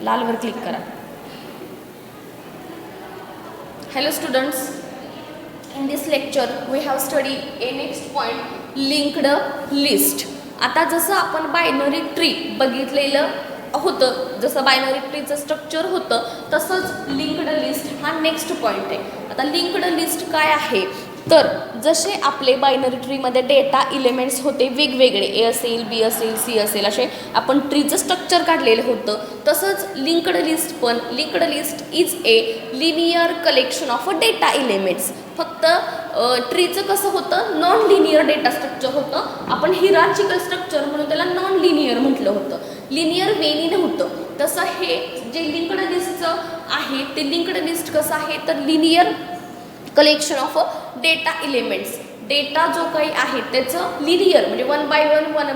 Lalwar click करा. Hello students, in this lecture we have studied a next point, linked list. आता जसं आपण binary tree बघितलेलं होतं, जसं बायनरी ट्रीचं स्ट्रक्चर होतं तसंच लिंक्ड लिस्ट हा नेक्स्ट पॉईंट आहे. आता लिंक्ड लिस्ट काय आहे तर जसे आपले बायनरी ट्रीमध्ये डेटा इलेमेंट्स होते वेगवेगळे, ए असेल, बी असेल, सी असेल, असे आपण ट्रीचं स्ट्रक्चर काढलेलं होतं, तसंच लिंक्ड लिस्ट पण linked list is a linear collection of data elements. फक्त ट्रीचं कसं होतं, नॉन लिनियर डेटा स्ट्रक्चर होतं. आपण हिरार्चिकल स्ट्रक्चर म्हणून त्याला नॉन लिनियर म्हटलं होतं, लिनियर वेनी नव्हतं. तसं हे जे लिंक्ड लिस्टचं आहे ते लिंक्ड लिस्ट कसं आहे तर linear collection of data elements. Data जो काही आहे त्याचं लिनियर म्हणजे वन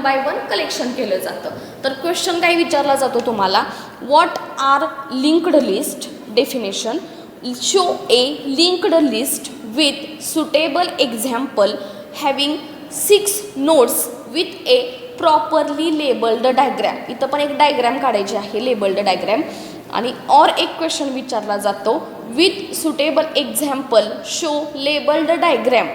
बाय वन कलेक्शन केलं जातं. तर क्वेश्चन काय विचारला जातो तुम्हाला, what are linked list? Definition, show a linked list with suitable example having 6 nodes with a properly labelled diagram. इथं पण एक डायग्रॅम काढायची आहे, लेबल्ड डायग्रॅम. आणि और एक क्वेश्चन विचारला जातो, with suitable example show labelled diagram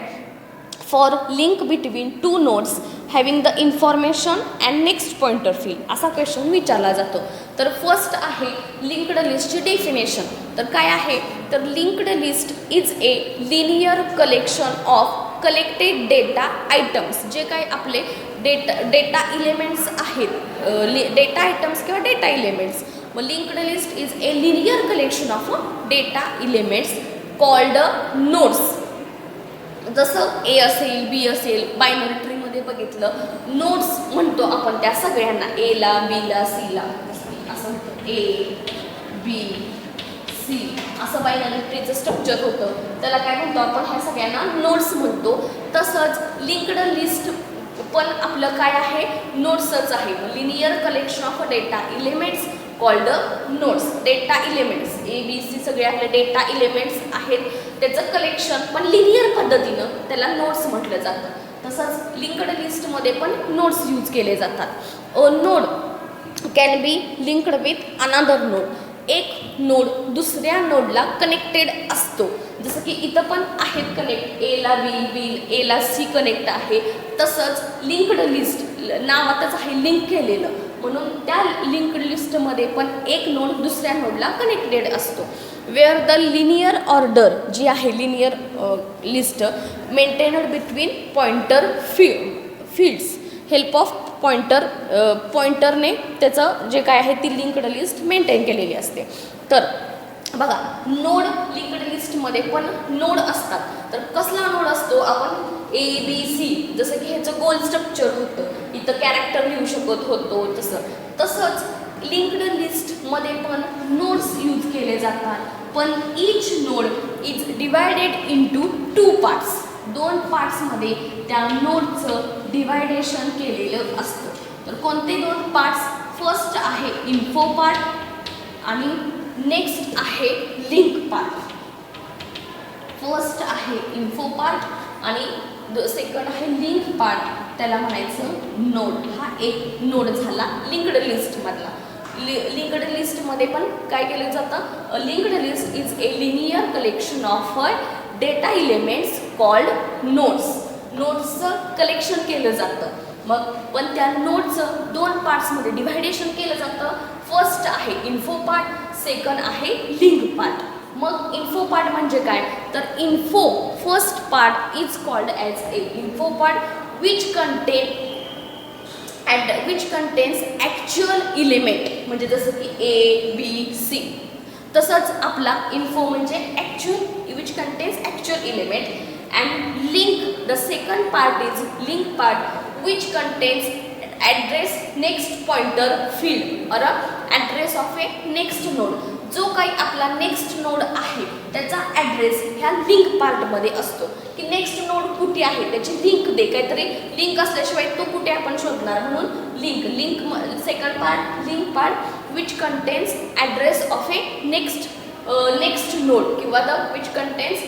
for link between 2 nodes having the information and next pointer field. असा क्वेश्चन विचारला जातो. तर फर्स्ट आहे लिंक्ड लिस्टची डेफिनेशन. तर काय आहे तर linked list is a linear collection of collected data items. जे काही आपले डेटा इलेमेंट्स आहेत, डेटा आयटम्स किंवा डेटा इलेमेंट्स. मग linked list is a linear collection of data elements called nodes. जसं ए असेल, बी असेल, बायनरी ट्रीमध्ये बघितलं नोड्स म्हणतो आपण त्या सगळ्यांना, एला, बीला, सीला असं म्हणतो. ए, बी, सी असं बायनरी ट्रीचं स्ट्रक्चर होतं, त्याला काय म्हणतो आपण, ह्या सगळ्यांना नोड्स म्हणतो. तसंच लिंक्ड लिस्ट पण आपलं काय आहे, नोड्सच आहे. Linear collection of data elements called nodes. Data elements A, B, C सगळे आपले डेटा इलेमेंट्स आहेत, त्याचं कलेक्शन पण लिनियर पद्धतीनं त्याला नोड्स म्हटलं जातं. तसंच लिंक्ड लिस्टमध्ये पण नोड्स यूज केले जातात. A node can be linked with अनादर नोड. एक नोड दुसऱ्या नोडला कनेक्टेड असतो. जसं की इथं पण आहेत कनेक्ट, एला बी, एला सी कनेक्ट आहे. तसंच लिंक्ड लिस्ट नावातच आहे लिंक केलेलं, म्हणून त्या लिंक्ड लिस्टमध्ये पण एक नोड दुसऱ्या नोडला कनेक्टेड असतो. वेअर द लिनियर ऑर्डर जी आहे linear list maintained between pointer fields help of पॉइंटरने त्याचं जे काय आहे ती लिंक्ड लिस्ट मेंटेन केलेली असते. तर बघा, नोड लिंक्ड लिस्टमध्ये पण नोड असतात. तर कसला नोड असतो, आपण ए, बी, सी, जसं की ह्याचं गोल स्ट्रक्चर होतं, इथं कॅरेक्टर लिहू शकत होतो तसंच लिंक्ड लिस्टमध्ये पण नोड्स यूज केले जातात. पण each node is divided into 2 parts. 2 पार्ट्समध्ये त्या नोडचं डिवायडेशन केलेलं असतं. तर कोणते 2 पार्ट्स, फर्स्ट आहे इन्फो पार्ट आणि नेक्स्ट आहे लिंक पार्ट. फर्स्ट आहे इन्फो पार्ट आणि सेकंड आहे लिंक पार्ट, त्याला म्हणायचं नोड. हा एक नोड झाला लिंक्ड लिस्टमधला. लिंक्ड लिस्टमध्ये पण काय केलं जातं, linked list is a linear collection of data elements called nodes. नोड्सचं कलेक्शन केलं जातं. मग पण त्या नोडचं 2 पार्ट्समध्ये डिव्हायडेशन केलं जातं. फर्स्ट आहे इन्फो पार्ट, सेकंड आहे लिंक पार्ट. मग इन्फो पार्ट म्हणजे काय तर info first part is called as A info part which contains actual element, म्हणजे जसं की ए, बी, सी. तसंच आपला इन्फो म्हणजे actual which contains actual element. And link the second part is link part which contains address next pointer field or address of a next node. जो काही आपला next node आहे त्याचा ॲड्रेस ह्या link पार्टमध्ये असतो, की नेक्स्ट नोड कुठे आहे त्याची लिंक दे, काहीतरी लिंक असल्याशिवाय तो कुठे आपण शोधणार, म्हणून link second part link part which contains address of a next node किंवा the which contains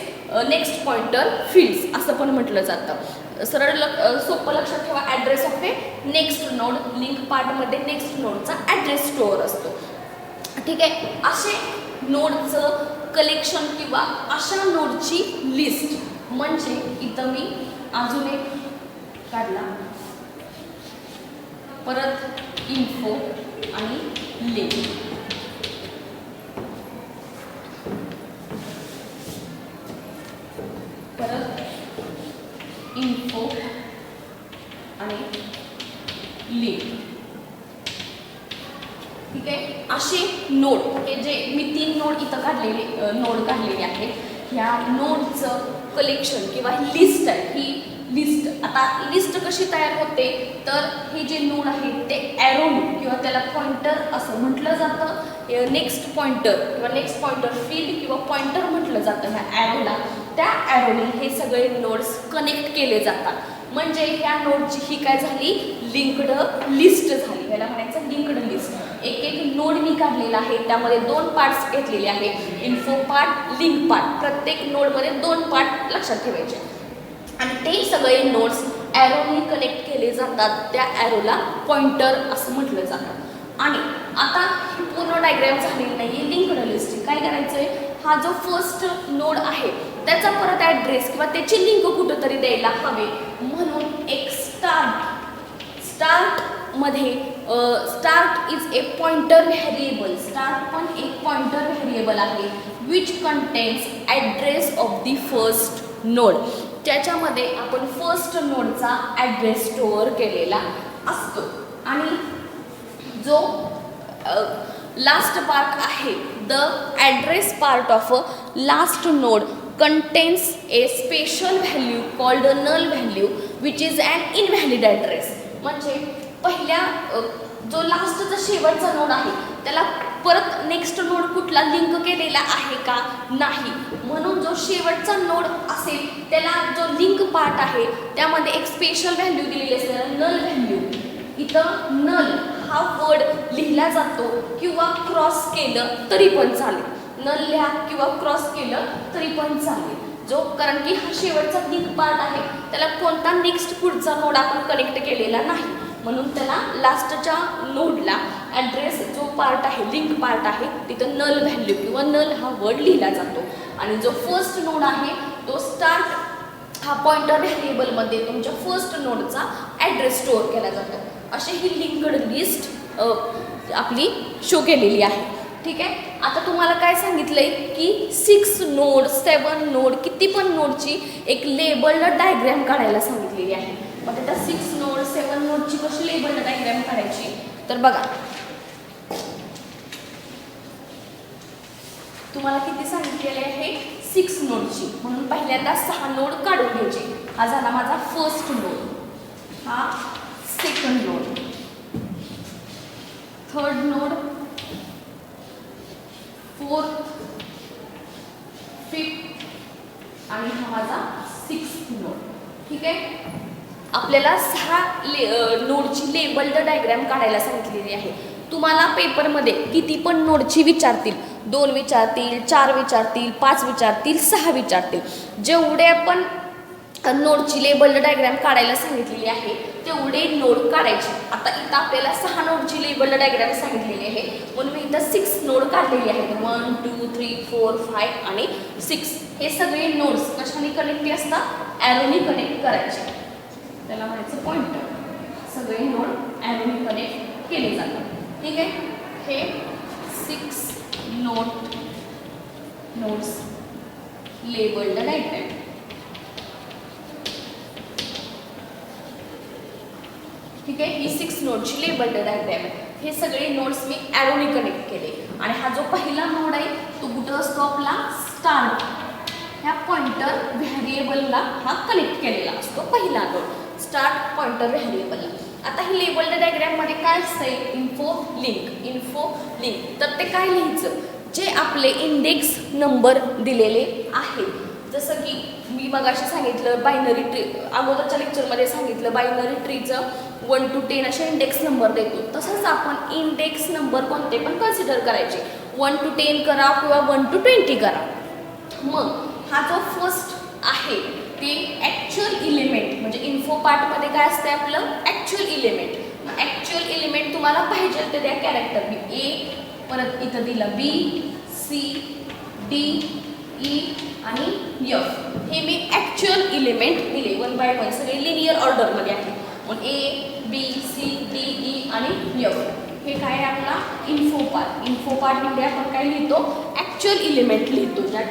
next pointer fields असं पण म्हटलं जातं. सरळ सोपं लक्षात ठेवा, address of a next node. Link पार्टमध्ये नेक्स्ट नोडचा ॲड्रेस स्टोअर असतो. ठीक आहे. असे नोडचं कलेक्शन किंवा अशा नोडची लिस्ट म्हणजे इथं मी अजून एक काढला, परत इन्फो आणि लिंक. परत इन्फो आणि लिंक. ठीक आहे. असे नोड हे जे मी 3 नोड इथं काढलेले आहेत, ह्या नोडचं कलेक्शन किंवा लिस्ट आहे. ही लिस्ट, आता लिस्ट कशी तयार होते तर हे जे नोड आहेत ते ॲरोनी किंवा त्याला पॉइंटर असं म्हटलं जातं. नेक्स्ट पॉइंटर किंवा नेक्स्ट पॉइंटर फील्ड किंवा पॉइंटर म्हटलं जातं ह्या ॲरोला. त्या ॲरोनी हे सगळे नोड्स कनेक्ट केले जातात. म्हणजे ह्या नोडची ही काय झाली, लिंक्ड लिस्ट झाली. याला म्हणायचं लिंक्ड लिस्ट. एक एक नोड मी काढलेला आहे, त्यामध्ये 2 पार्ट्स घेतलेले आहेत, इन्फो पार्ट, लिंक पार्ट. प्रत्येक नोडमध्ये 2 पार्ट लक्षात ठेवायचे आणि ते सगळे नोड्स ॲरोनी कनेक्ट केले जातात. त्या ॲरोला पॉइंटर असं म्हटलं जातं. आणि आता ही पूर्ण डायग्राम झालेली नाही, लिंक्ड लिस्ट. काय करायचं आहे, हा जो फर्स्ट नोड आहे त्याचा परत ॲड्रेस किंवा त्याची लिंक कुठंतरी द्यायला हवे, म्हणून एक स्टार्टमध्ये start is a pointer variable. Start पण एक पॉइंटर व्हेरिएबल आहे which contains address of the first node. त्याच्यामध्ये आपण फर्स्ट नोडचा ॲड्रेस स्टोअर केलेला असतो. आणि जो लास्ट पार्ट आहे, the address part of a last node contains a special value called a null value which is an invalid address. म्हणजे पहिल्या जो लास्टचा शेवटचा नोड आहे त्याला परत नेक्स्ट नोड कुठला लिंक केलेला आहे का, नाही. म्हणून जो शेवटचा नोड असेल त्याला जो लिंक पार्ट आहे त्यामध्ये एक स्पेशल व्हॅल्यू दिलेली असते, नल व्हॅल्यू. इथं नल हा वर्ड लिहिला जातो किंवा क्रॉस केलं तरी पण चालेल. नल लिहा किंवा क्रॉस केलं तरी पण चालेल. जो कारण की हा शेवटचा लिंक पार्ट आहे त्याला कोणता नेक्स्ट पुढचा नोड आपण कनेक्ट केलेला नाही, म्हणून त्याला लास्टच्या नोडला ॲड्रेस जो पार्ट आहे, लिंक पार्ट आहे, तिथं नल व्हॅल्यू किंवा नल हा वर्ड लिहिला जातो. आणि जो फर्स्ट नोड आहे तो स्टार्ट हा पॉइंटर व्हेरिएबलमध्ये तुमच्या फर्स्ट नोडचा ॲड्रेस स्टोअर केला जातो. अशी ही लिंक्ड लिस्ट आपली शो केलेली आहे. ठीक आहे. आता तुम्हाला काय सांगितलंय की 6 नोड 7 नोड किती पण नोडची एक लेबल्ड डायग्रॅम काढायला सांगितलेली आहे. मग आता 6 नोड 7 नोडची कशी लेबल्ड डायग्रॅम काढायची तर बघा, तुम्हाला किती सांगितलेले आहे 6 नोडची, म्हणून पहिल्यांदा 6 नोड काढून घ्यायचे. हा झाला माझा फर्स्ट नोड, हा second node, third node, fourth, fifth आणि हा माझा 6th नोड. ठीक आहे. आपल्याला 6 नोडची लेबल्ड डायग्रॅम काढायला सांगितलेली आहे. तुम्हाला पेपरमध्ये किती पण नोडची विचारतील, 2 विचारतील, 4 विचारतील, 5 विचारतील, 6 विचारतील. जेवढे आपण नोडची लेबल्ड डायग्रॅम काढायला सांगितलेली आहे तेवढे नोड काढायचे. आता इथं आपल्याला 6 नोडची लेबल्ड डायग्रॅम सांगितलेली आहे, म्हणून मी इथं 6 नोड काढलेली आहेत. 1 2 3 4 5 आणि 6. हे सगळे नोड्स कशाने कनेक्ट असतात, ॲरोनी कनेक्ट करायचे, त्याला म्हणायचं पॉइंटर. सगळे नोड ॲरोनी कनेक्ट केले जातात. ठीक आहे. हे 6 नोड्स लेबल्ड डायग्रॅम. ठीक आहे. ही 6 नोडची लेबल्ड डायग्रॅम आहे. हे सगळे नोड्स मी ॲरोनी कनेक्ट केले. आणि हा जो पहिला नोड आहे तो कुठं असतो आपला, स्टार्ट ह्या पॉइंटर व्हेरिएबलला हा कनेक्ट केलेला असतो. पहिला नोड स्टार्ट पॉइंटर व्हेरिएबलला. आता ही लेबल्ड डायग्रॅममध्ये काय असतंय, इन्फो लिंक. तर ते काय लिहायचं, जे आपले इंडेक्स नंबर दिलेले आहेत. जसं की मी मगाशी सांगितलं बायनरी ट्री, अगोदरच्या लेक्चरमध्ये सांगितलं बायनरी ट्रीचं 1 to 10 असे इंडेक्स नंबर देतो. तसंच आपण इंडेक्स नंबर कोणते पण कन्सिडर करायचे, 1 to 10 करा किंवा 1 to 20 करा. मग हा जो फर्स्ट आहे ते ॲक्च्युअल इलिमेंट, म्हणजे इन्फो पार्टमध्ये काय असते आपलं ॲक्च्युअल इलिमेंट. ॲक्च्युअल इलिमेंट तुम्हाला पाहिजे ते द्या कॅरेक्टरने, A परत इथं दिलं बी, सी, डी, ई आणि एफ. हे मी ॲक्च्युअल इलिमेंट दिले 1 बाय 1, सगळे लिनियर ऑर्डरमध्ये आहे. मग ए, बी, सी, डी, ई आणि एफ. हे काय आहे आपला इन्फो पार्ट. इन्फो पार्टमध्ये आपण काय लिहितो, ॲक्च्युअल इलिमेंट लिहितो ज्या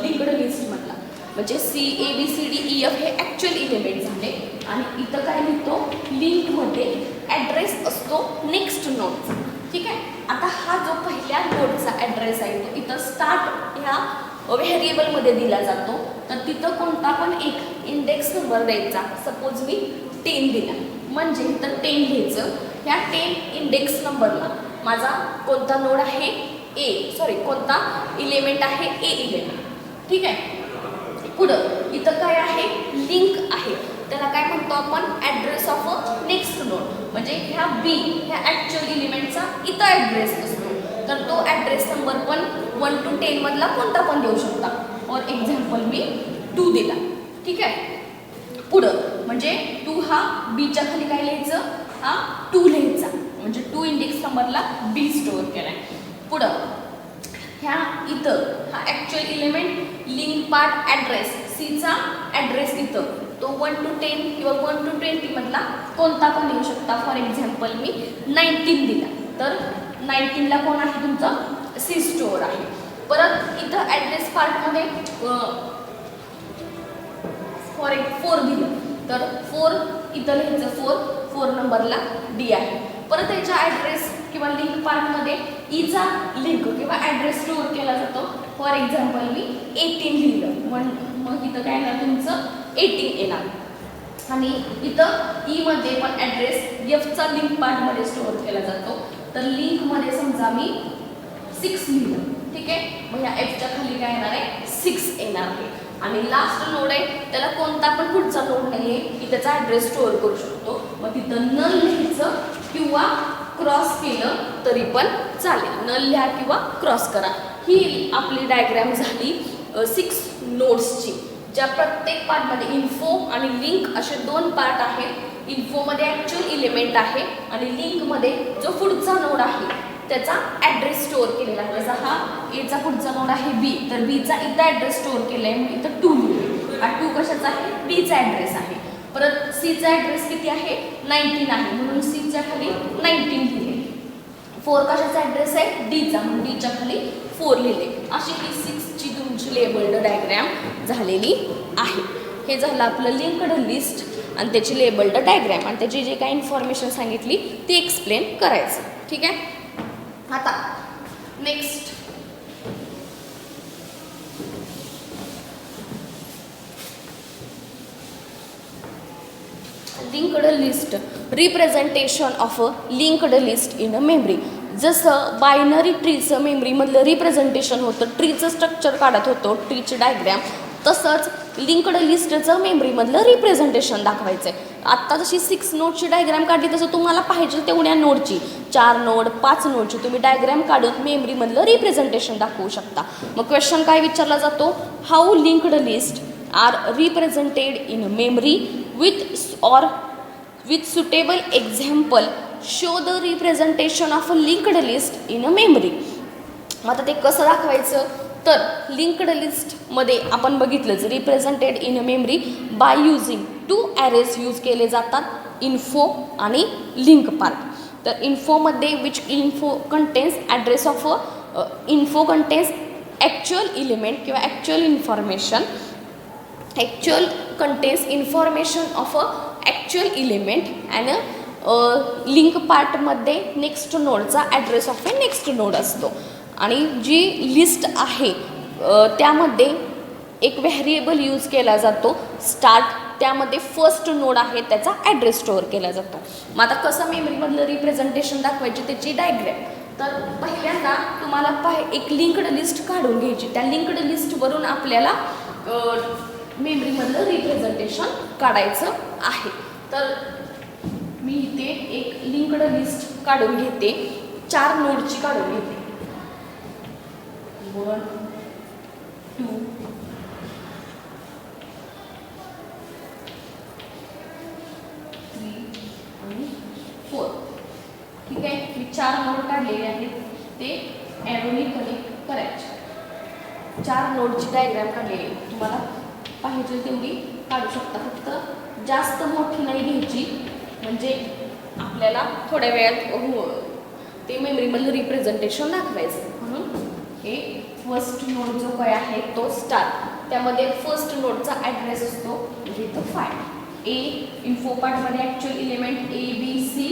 लिंक्ड लिस्टमधला. म्हणजे सी, ए, B, C, D, E, F हे ॲक्च्युअल इलिमेंट झाले. आणि इथं काय लिहितो, लिंकमध्ये ॲड्रेस असतो नेक्स्ट नोडचा. ठीक आहे. आता हा जो पहिल्या नोडचा ॲड्रेस आहे तो इथं स्टार्ट ह्या व्हेरिएबलमध्ये दिला जातो. तर तिथं कोणता पण एक इंडेक्स नंबर द्यायचा. सपोज मी 10 दिला, म्हणजे इथं 10 घ्यायचं. ह्या 10 इंडेक्स नंबरला माझा कोणता नोड आहे, कोणता इलिमेंट आहे, ए इलिमेंट. ठीक आहे. पुढं इथं काय आहे, लिंक आहे. त्याला काय म्हणतो आपण, address of a next node. म्हणजे ह्या बी ह्या ॲक्च्युअल इलिमेंटचा इथं ॲड्रेस असतो. तर तो ॲड्रेस नंबर पण 1 to 10 मधला कोणता पण देऊ शकता. फॉर एक्झाम्पल मी 2 दिला. ठीक आहे. पुढं म्हणजे 2 हा बीच्या खाली काय लिहायचं, हा 2 लिहायचा. म्हणजे 2 इंडेक्स नंबरला बी स्टोअर केलाय. पुढं ह्या इथं हा actual element link part address सीचा ॲड्रेस इथं तो 1 to 10 किंवा 1 to 20 मधला कोणता पण देऊ शकता. फॉर एक्झाम्पल मी 19 दिला, तर 19ला कोण आहे तुमचं, सी स्टोअर आहे. परत इथं ॲड्रेस पार्टमध्ये फॉर 4 दिलं, तर 4 इथं लिहायचं 4 नंबरला डी आहे. परत याच्या ॲड्रेस किंवा लिंक पार्टमध्ये ईचा लिंक किंवा ॲड्रेस स्टोअर केला जातो. फॉर एक्झाम्पल मी 18 लिहिलं, मग इथं काय येणार तुमचं 18 येणार. आणि इथं ईमध्ये पण ॲड्रेस एफचा लिंक पार्टमध्ये स्टोअर केला जातो. तर लिंकमध्ये समजा मी 6 लिहिलं. ठीक आहे. मग ह्या एफच्या खाली काय येणार आहे, 6 येणार आहे. आणि लास्ट नोड आहे, त्याला कोणता पण पुढचा नोड नाही आहे की त्याचा ॲड्रेस स्टोअर करू शकतो. मग तिथं नल लिहायचं किंवा क्रॉस केलं तरी पण चालेल. नल लिहा किंवा क्रॉस करा. ही आपली डायग्रॅम झाली 6 नोड्सची, ज्या प्रत्येक पार्टमध्ये इन्फो आणि लिंक असे 2 पार्ट आहेत. इन्फोमध्ये ॲक्च्युअल इलिमेंट आहे आणि लिंकमध्ये जो पुढचा नोड आहे त्याचा ॲड्रेस स्टोअर केलेला आहे. जसा हा एचा पुढचा नोड आहे बी, तर बीचा इथं ॲड्रेस स्टोअर केला आहे. मी इथं 2 लिहिलं. हा 2 कशाचा आहे, बीचा ॲड्रेस आहे. परत सीचा ॲड्रेस किती आहे, 19 आहे, म्हणून सीच्या खाली 19 लिहिले. 4 कशाचा ॲड्रेस आहे, डीचा, म्हणून डीच्या खाली 4 लिहिले. अशी ही 6ची तुमची लेबल्ड डायग्रॅम झालेली आहे. हे झालं आपलं लिंक्ड लिस्ट आणि त्याची लेबल्ड डायग्रॅम आणि त्याची जे काही इन्फॉर्मेशन सांगितली ती एक्सप्लेन करायचं. ठीक आहे. आता next linked list, representation of a linked list in a memory. जसं बायनरी ट्रीचं मेमरीमधलं रिप्रेझेंटेशन होतं, ट्रीचं स्ट्रक्चर काढत होतो, ट्रीची डायग्रॅम, तसंच लिंक्ड लिस्टचं मेमरीमधलं रिप्रेझेंटेशन दाखवायचं आहे. आत्ता जशी 6 नोडची डायग्रॅम काढली तसं तुम्हाला पाहिजे तेवढ्या नोडची 4 नोड 5 नोडची तुम्ही डायग्रॅम काढून मेमरीमधलं रिप्रेझेंटेशन दाखवू शकता. मग क्वेश्चन काय विचारला जातो, how linked list are represented in memory with suitable example show the representation of a linked list in a memory. आता ते कसं दाखवायचं, तर लिंक्ड लिस्टमध्ये आपण बघितलंच represented in a memory by using 2 arrays use केले जातात, इन्फो आणि लिंक पार्ट. तर इन्फोमध्ये which info contains address of info contains actual element किंवा actual information. Actual contains information of a actual element and link पार्टमध्ये next नोडचा address of a next node असतो. आणि जी लिस्ट आहे त्यामध्ये एक व्हेरिएबल यूज केला जातो स्टार्ट, त्यामध्ये फर्स्ट नोड आहे त्याचा ॲड्रेस स्टोअर केला जातो. मग आता कसं मेमरीमधलं रिप्रेझेंटेशन दाखवायची त्याची डायग्रॅम, तर पहिल्यांदा तुम्हाला एक लिंक्ड लिस्ट काढून घ्यायची. त्या लिंक्ड लिस्टवरून आपल्याला मेमरीमधलं रिप्रेझेंटेशन काढायचं आहे. तर मी इथे एक लिंक्ड लिस्ट काढून घेते, 4 नोडची काढून घेते. 1 2 3 आणि 4. ठीक आहे. मी 4 नोड काढलेले आहेत ते ॲरोनी कनेक्ट करायचे. 4 नोडची डायग्राम काढलेली आहे. तुम्हाला पाहिजे तेवढी काढू शकता, फक्त जास्त मोठी नाही घ्यायची, म्हणजे आपल्याला थोड्या वेळात ते मेमरीमधलं रिप्रेझेंटेशन दाखवायचं. म्हणून हे फर्स्ट नोड जो काय आहे तो स्टार, त्यामध्ये फर्स्ट नोडचा ॲड्रेस असतो म्हणजे इथं 5. ए इन्फो पार्टमध्ये actual element A B C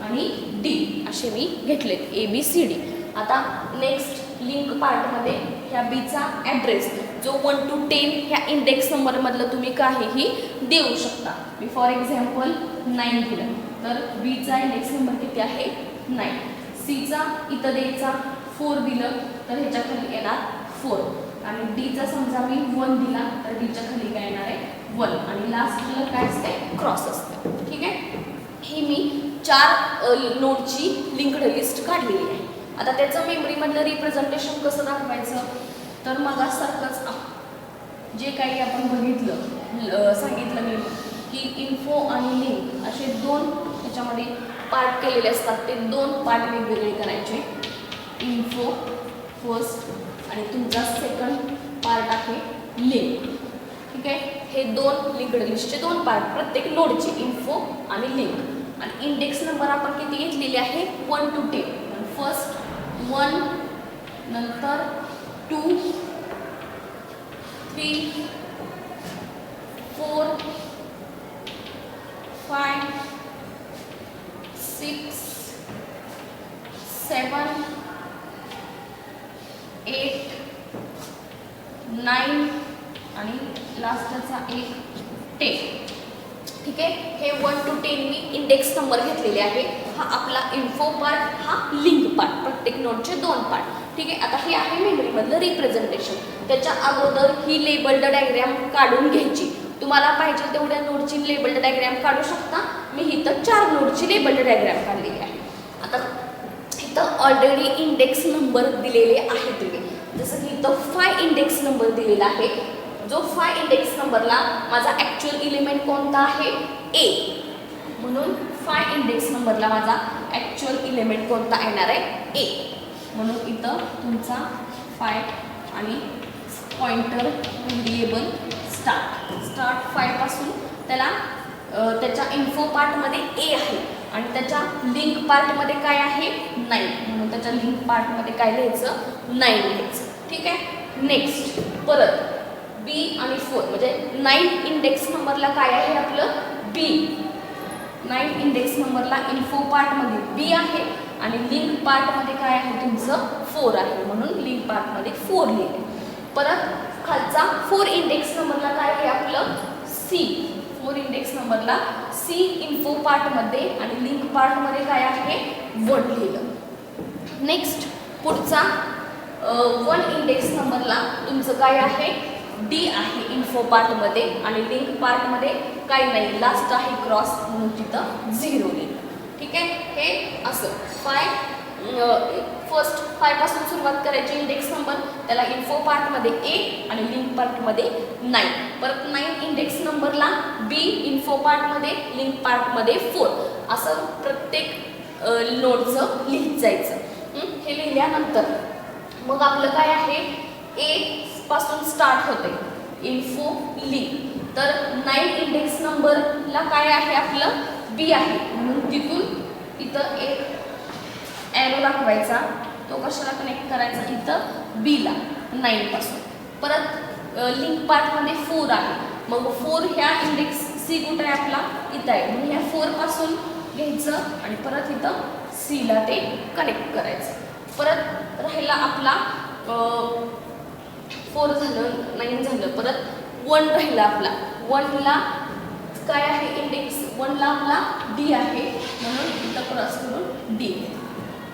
आणि डी असे मी घेतलेत, ए बी सी डी. आता नेक्स्ट लिंक पार्टमध्ये ह्या बीचा ॲड्रेस जो 1 to 10 ह्या इंडेक्स नंबरमधलं तुम्ही काहीही देऊ शकता. मी फॉर एक्झाम्पल 9 दिलं तर बीचा इंडेक्स नंबर किती आहे 9. सीचा इथं द्यायचा 4 दिलं तर ह्याच्या खाली येणार 4 आणि डीचा समजा मी 1 दिला तर डीच्या खाली काय येणार आहे 1 आणि लास्टला काय असते क्रॉस असते. ठीक आहे, ही मी 4 नोडची लिंक्ड लिस्ट काढलेली आहे. आता त्याचं मेमरीमधलं रिप्रेझेंटेशन कसं दाखवायचं तर मगासारखंच जे काही आपण बघितलं सांगितलं मी की इन्फो आणि लिंक असे 2 ह्याच्यामध्ये पार्ट केलेले असतात. ते 2 पार्ट वेगवेगळे करायचे. इन्फो फर्स्ट आणि तुमचा सेकंड पार्ट आहे लिंक. ठीक आहे, हे 2 लिंक्ड लिस्टचे 2 पार्ट प्रत्येक नोडचे इन्फो आणि लिंक. आणि इंडेक्स नंबर आपण किती घेतलेले आहे 1 to 10. फर्स्ट 1 नंतर 2 3 4 5 6 7 8 9 आणि लास्टचा एक 10. ठीक आहे, हे 1 to 10 मी इंडेक्स नंबर घेतलेले आहे. हा आपला इन्फो पार्ट, हा लिंक पार्ट, प्रत्येक नोडचे 2 पार्ट. ठीक आहे, आता हे आहे मेमरीमधलं रिप्रेझेंटेशन. त्याच्या अगोदर ही लेबल्ड डायग्राम काढून घ्यायची. तुम्हाला पाहिजे तेवढ्या नोडची लेबल्ड डायग्राम काढू शकता. मी इथं 4 नोडची लेबल्ड डायग्राम काढलेली आहे. आता इथं ऑलरेडी इंडेक्स नंबर दिलेले आहेत तुम्ही, जसं की इथं 5 इंडेक्स नंबर दिलेला आहे. जो 5 इंडेक्स नंबरला माझा ॲक्च्युअल इलिमेंट कोणता आहे ए, म्हणून 5 इंडेक्स नंबरला माझा ॲक्च्युअल इलिमेंट कोणता येणार आहे ए. म्हणून इथं तुमचा 5 आणि पॉइंटर व्हेरिएबल स्टार्ट 5 पासून त्याला त्याच्या इन्फो पार्टमध्ये ए आहे आणि त्याच्या लिंक पार्टमध्ये काय आहे 9, म्हणून त्याच्या लिंक पार्टमध्ये काय लिहायचं 9 लिहायचं. ठीक आहे, नेक्स्ट परत बी आणि 4 म्हणजे 9 इंडेक्स नंबरला काय आहे आपलं बी. 9 इंडेक्स नंबरला इन्फो पार्टमध्ये बी आहे आणि लिंक पार्टमध्ये काय आहे तुमचं 4 आहे, म्हणून लिंक पार्टमध्ये 4 लिहिले. परत खालचा 4 इंडेक्स नंबरला काय आहे आपलं सी. 4 इंडेक्स नंबरला सी इन्फो पार्टमध्ये आणि लिंक पार्टमध्ये काय आहे 1 लिहिलं. नेक्स्ट पुढचा 1 इंडेक्स नंबरला तुमचं काय आहे डी आहे इन्फो पार्टमध्ये आणि लिंक पार्टमध्ये काही नाही, लास्ट आहे क्रॉस म्हणून तिथं 0 लिहिलं. ठीक आहे, हे असं 5 पासून सुरुवात करायची इंडेक्स नंबर, त्याला इन्फो पार्टमध्ये ए आणि लिंक पार्टमध्ये 9. परत 9 इंडेक्स नंबरला बी इन्फो पार्टमध्ये लिंक पार्टमध्ये 4 असं प्रत्येक नोडचं लिहित जायचं. हे लिहिल्यानंतर मग आपलं काय आहे ए पासून स्टार्ट होते इन्फो लिंक. तर 9 इंडेक्स नंबरला काय आहे आपलं बी आहे, म्हणून तिथून इथं एक ॲरो दाखवायचा. तो कशाला कनेक्ट करायचा इथं बीला 9 पासून. परत लिंक पार्टमध्ये 4 आहे, मग 4 ह्या इंडेक्स सी कुठे आहे आपला इथं आहे, म्हणून ह्या 4 पासून घ्यायचं आणि परत इथं सीला ते कनेक्ट करायचं. परत राहिला आपला 4 झालं 9 झालं, परत 1 राहिला आपला. 1ला काय आहे इंडेक्स 1ला आपला डी आहे, म्हणून इथं क्रॉस करून डी.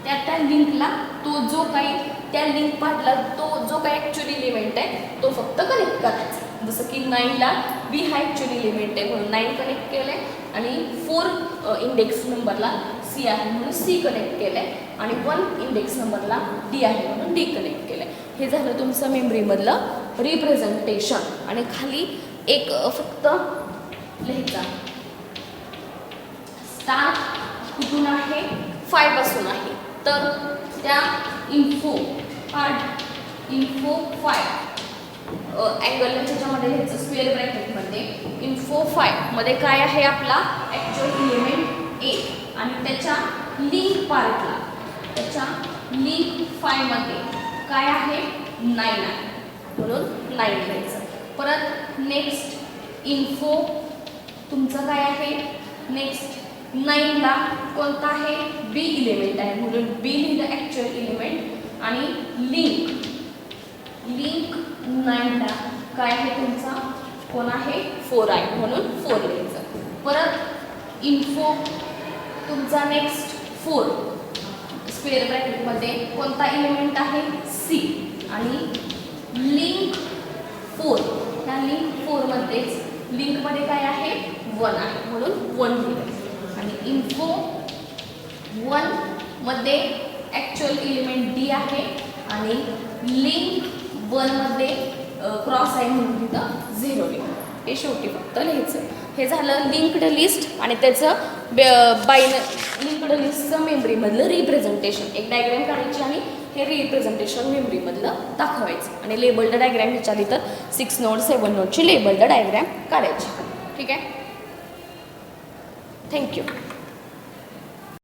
त्या लिंकला तो जो काही त्या लिंक पार्टला तो जो काही ॲक्च्युअली इलिमेंट आहे तो फक्त कनेक्ट करायचा. जसं की 9ला बी हा ॲक्च्युअली इलिमेंट आहे म्हणून 9 कनेक्ट केलं आहे आणि 4 इंडेक्स नंबरला सी आहे म्हणून सी कनेक्ट केलं आहे आणि 1 इंडेक्स नंबरला डी आहे म्हणून डी कनेक्ट केलं आहे. हे झालं तुमचं मेमरीमधलं रिप्रेझेंटेशन. आणि खाली एक फक्त लिहायचा स्टार्ट कुठून आहे 5 पासून आहे, तर त्या इन्फो काढ इन्फो 5 अँगल ह्याच्यामध्ये घ्यायचं स्क्वेअर ब्रॅकेटमध्ये इन्फो 5 मध्ये काय आहे आपला ॲक्च्युअल इलिमेंट ए आणि त्याच्या लिंक पार्टला त्याच्या लिंक 5 मध्ये काय आहे 9 आहे म्हणून 9 घ्यायचं. परत नेक्स्ट इन्फो तुमचं काय आहे नेक्स्ट 9 ला कोणता आहे बी इलिमेंट आहे म्हणून बी लिहिलं ॲक्च्युअल इलिमेंट आणि लिंक 9 ला काय आहे तुमचा कोण आहे 4 आहे म्हणून 4 लिहायचं. परत इन्फो तुमचा नेक्स्ट 4 स्क्वेअर ब्रॅकेटमध्ये कोणता इलिमेंट आहे सी आणि लिंक 4 त्या लिंक 4 मध्येच लिंकमध्ये काय आहे 1 आहे म्हणून 1 लिहिलं आणि इन्फो 1 मध्ये ॲक्च्युअल इलिमेंट डी आहे आणि लिंक 1 मध्ये क्रॉस आहे म्हणून तिथं 0 लिहिलं. हे शेवटी फक्त लिहायचं. हे झालं लिंक्ड लिस्ट आणि त्याचं लिंक्ड लिस्टचं मेमरीमधलं रिप्रेझेंटेशन. एक डायग्रॅम काढायची आणि हे रिप्रेझेंटेशन मेमरीमधलं दाखवायचं आणि लेबल्ड डायग्रॅम विचारली तर 6 नोड 7 नोडची लेबल्ड डायग्रॅम काढायची. ठीक आहे. थँक्यू.